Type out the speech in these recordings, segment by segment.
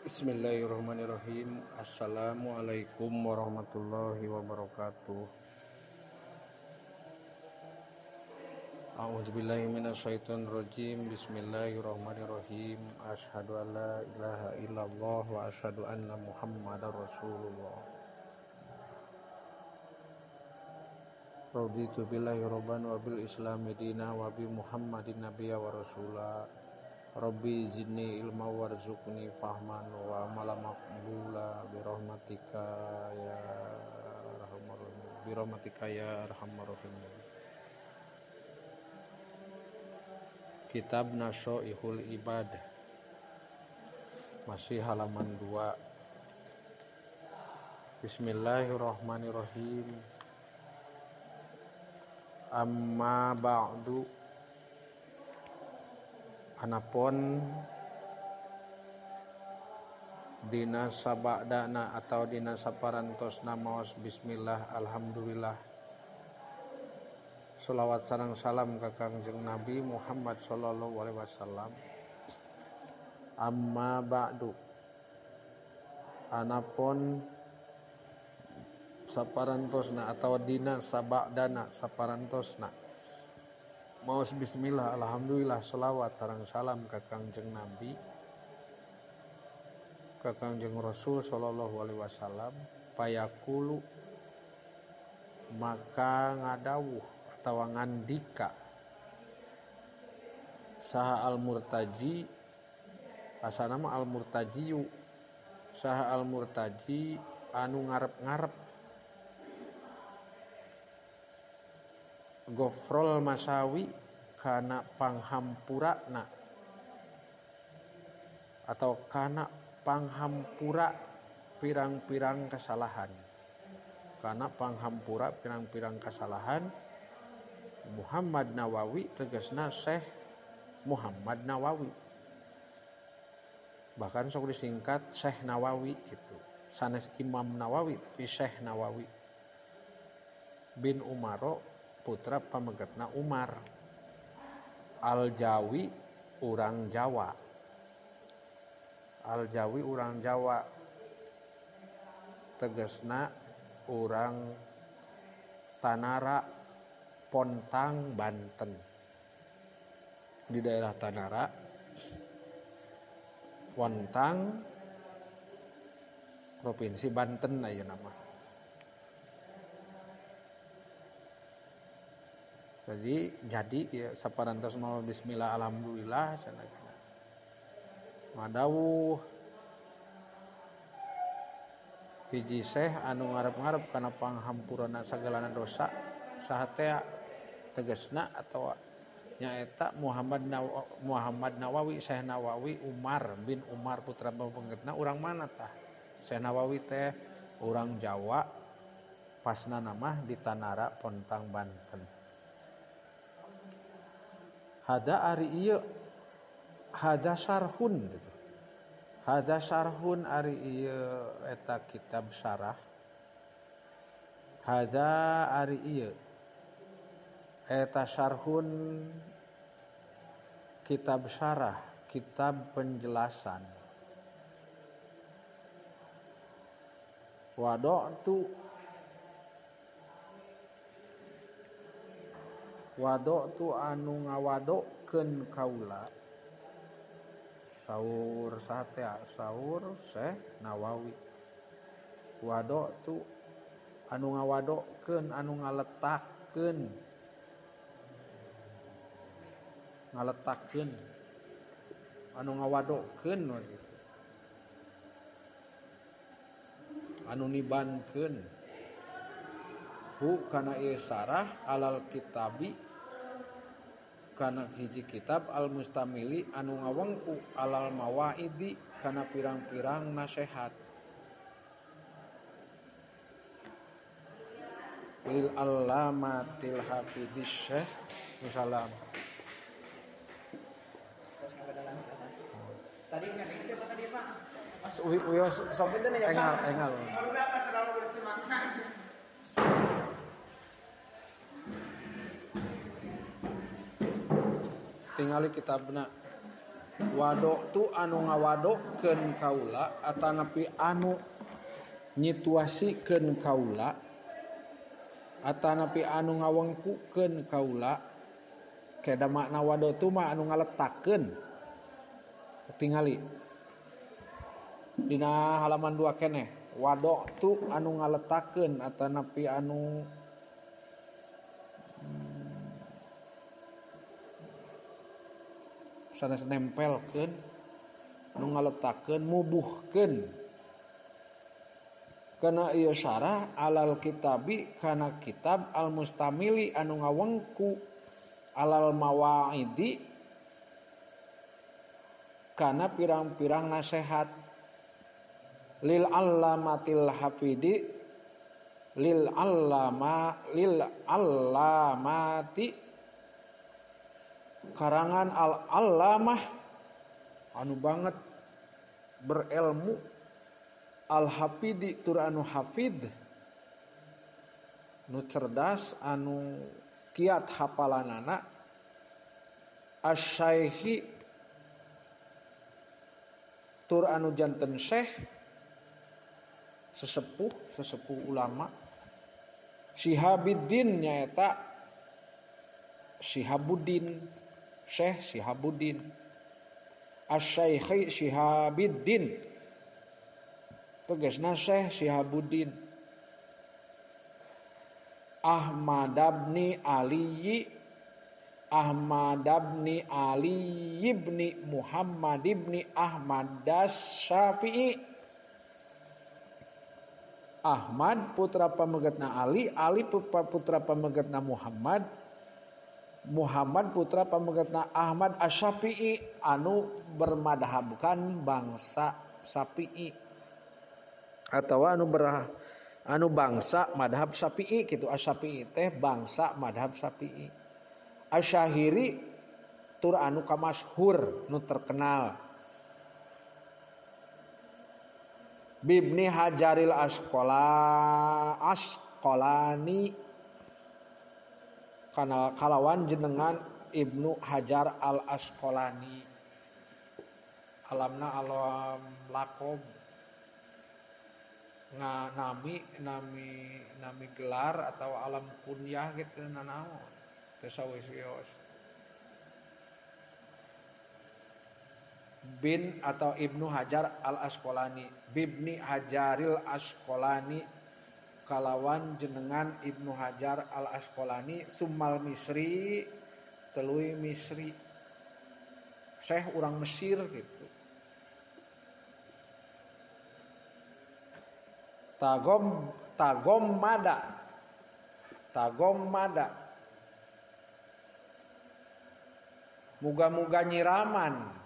Bismillahirrahmanirrahim. Assalamualaikum warahmatullahi wabarakatuh. A'udzubillahi minasyaitonirrajim. Bismillahirrahmanirrahim. Asyhadu an la ilaha illallah wa asyhadu anna Muhammadar Rasulullah. Raditu billahi rabban wa bil islami dina wa bi Muhammadin nabiyya wa rasula. Rabbi zidni ilma warzuqni fahman wa amalan maqbula bi rahmatika ya arhamar rahimin. Bi rahmatika ya arhamar rahimin. Kitab Nashoihul Ibad, masih halaman 2. Bismillahirrahmanirrahim. Amma ba'du, anapun dina sabadana atau dina saparantosna maos bismillah alhamdulillah sholawat sareng salam ka Kangjeng Nabi Muhammad sallallahu alaihi wasallam. Amma ba'du, anapun saparantosna atau dina sabadana saparantosna maos bismillah alhamdulillah sholawat sareng salam ka Kangjeng Nabi ka Kangjeng Rasul sallallahu alaihi wasallam. Payakulu, maka ngadawuh atawa ngandika saha al-murtaji, asana mah al-murtajiyu, saha al-murtaji anu ngarep-ngarep gofrol masawi kana panghampurana atau kana panghampura pirang-pirang kesalahan, kana panghampura pirang-pirang kesalahan. Muhammad Nawawi tegasna Syekh Muhammad Nawawi, bahkan sok disingkat Syekh Nawawi gitu, sanes Imam Nawawi tapi Syekh Nawawi bin Umaro, putra pamegetna Umar. Al-Jawi urang Jawa, Al-Jawi urang Jawa tegasna urang Tanara Pontang Banten. Di daerah Tanara Pontang provinsi Banten aya nama. Jadi ya saparantos mau bismillah alhamdulillah cenah. Madawuh hiji Syekh anu ngarep-ngarep kana panghampurana sagalana dosa saha teh tegasna atawa nyaeta Muhammad Nawawi, Syekh Nawawi Umar bin Umar putra pamegetna urang mana tah? Syekh Nawawi teh urang Jawa, pasna nama di Tanara Pontang Banten. Hada ari ieu hada syarhun gitu. Hada syarhun ari ieu eta kitab syarah. Hada ari ieu eta syarhun kitab syarah, kitab penjelasan. Wado'tu anu ngawadokeun kaula. Saur sate saur Syekh Nawawi. Wado'tu anu ngawadokeun, anu ngaletakkeun, anu ngawadokeun gitu. Anu nibankeun hu kana ieu sarah alal kitabi kana hiji kitab al mustamili anu ngawengku alal mawaidi kana pirang-pirang nasihat. Lil allamatil hafidz Syekh Musallam. Tadi kan itu apa tadi Pak? Mas Uyo sopetan ya Pak. Engal. Kenapa terlalu bersemangat? Tingali kitabna Wadok tu anu ngawadokkeun kaula atanapi anu nyituasikeun kaula atanapi anu ngawengkukeun kaula keda makna wadok tu mah anu ngaletakeun tingali dina halaman 2 keneh wadok tu anu ngaletakeun atanapi anu sanes nempelkeun nu ngaletakeun mubuhkeun kana ieu syarah alal kitabi kana kitab al mustamili anu ngawengku alal mawaidi kana pirang-pirang nasihat lil allamatil hafidi lil allamati karangan al-allamah anu banget berilmu al-hafidi tur anu hafid nu cerdas anu kiat hafalanana asy-syaikhi tur anu janten syekh sesepuh ulama Syihabuddin nyaeta Syihabuddin Syekh Syihabuddin Asy-Syaikh Syihabuddin tegasna Syekh Syihabuddin Ahmad bin Ali ibni Muhammad ibni Ahmad Das-Syafi'i Ahmad putra pamegetna Ali putra pamegetna Muhammad putra pamegetna Ahmad Asy-Syafi'i anu bermadhabkan bangsa Syafi'i atawa anu bangsa madhab Syafi'i kitu Asy-Syafi'i teh bangsa madhab Syafi'i Asy-Syahiri tur anu kamasyhur nu terkenal Bibni Hajaril Asqalani kana kalawan jenengan Ibnu Hajar al Asqalani alamna alam lakob nami gelar atau alam kunyah gitu nanaon teu sawios bin atau Ibnu Hajar al Asqalani Bibni Hajaril Asqalani kalawan jenengan Ibnu Hajar al Asqalani summal Misri tuluy Misri Syekh urang Mesir gitu tagommada muga-muga nyiraman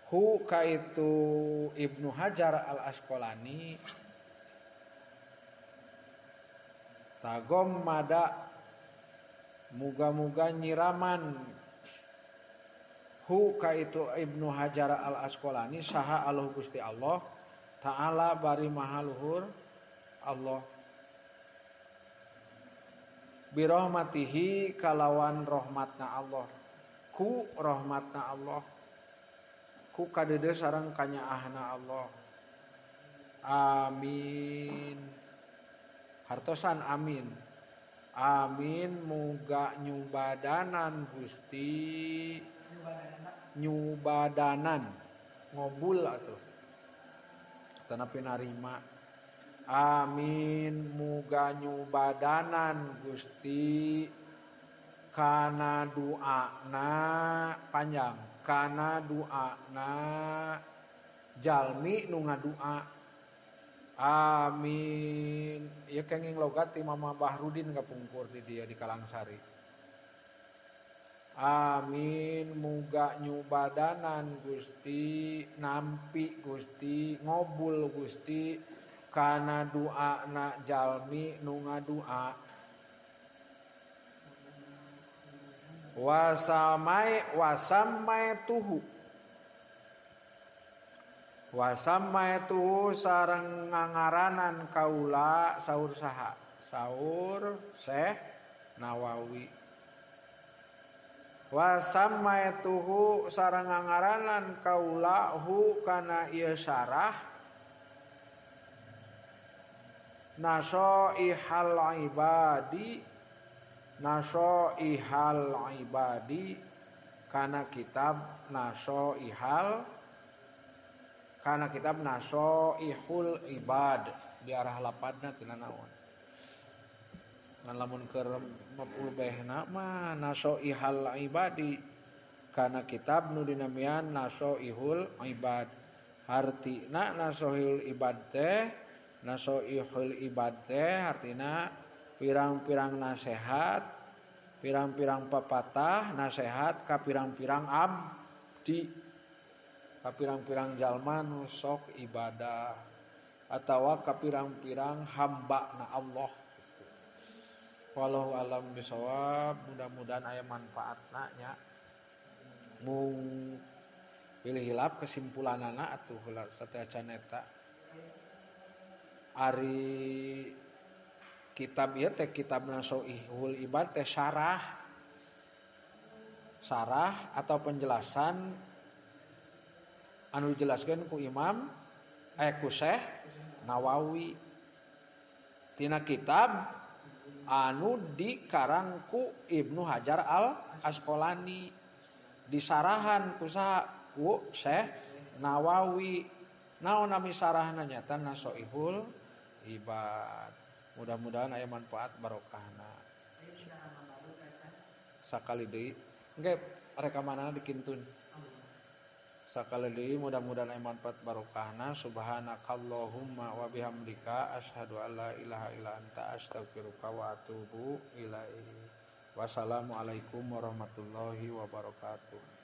hu kaitu Ibnu Hajar al Asqalani tagommada muga-muga nyiraman hu kaitu Ibnu Hajar al Asqalani saha Allah Gusti Allah Ta'ala bari maha luhur Allah birahmatihi kalawan rahmatna Allah ku rahmatna Allah ku kadede sareng kanyaahna Allah amin hartosan amin amin muga nyubadanan Gusti nyubadanan ngobul atuh tanapi narima amin muga nyubadanan Gusti kana duana panjang kana duana jalmi nu ngadua amin ieu kenging logat ti Mama Bahrudin kapungkur di dia di Kalangsari amin muga nyubadanan Gusti nampi Gusti ngobul Gusti kana duana jalmi nu ngadua wasammaituhu sareng ngangaranan kaula saur saha saur Syekh Nawawi Wa sammaituhu sareng ngaranan kaulahu kana ieu syarah nasoihal ibadi kana kitab nasoihul ibad di arah lapadna tina naon ngan lamun keur maf'ul bihna mah nasoihal ibadi kana kitab nu dinamian nasoihul ibad hartina nasoihul ibad teh artina pirang-pirang nasihat pirang-pirang pepatah nasihat ka pirang-pirang abdi ka pirang-pirang jalma nu sok ibadah atawa ka pirang-pirang hamba na Allah. Wallahu alam bisawab, mudah-mudahan aya manfaatna nya. Mung pilih hilap kesimpulanana atuh heula sateacan eta. Ari kitab ieu teh kitab Nasoihul Ibad teh syarah atau penjelasan anu dijelaskeun ku ku Syekh Nawawi tina kitab anu dikarang ku Ibnu Hajar Al Asqalani disarahan ku saha ku Syekh Nawawi. Naon nami sarahna nyata Nasoihul Ibad. Mudah-mudahan aya manfaat barokahna. Sakali deui engke rekamanana dikintun. Sakali deui mudah-mudahan aya manfaat barokahna. Subhanakallahumma wa bihamdika asyhadu an la ilaha illa anta astaghfiruka wa atubu ilaik. Wassalamualaikum warahmatullahi wabarakatuh.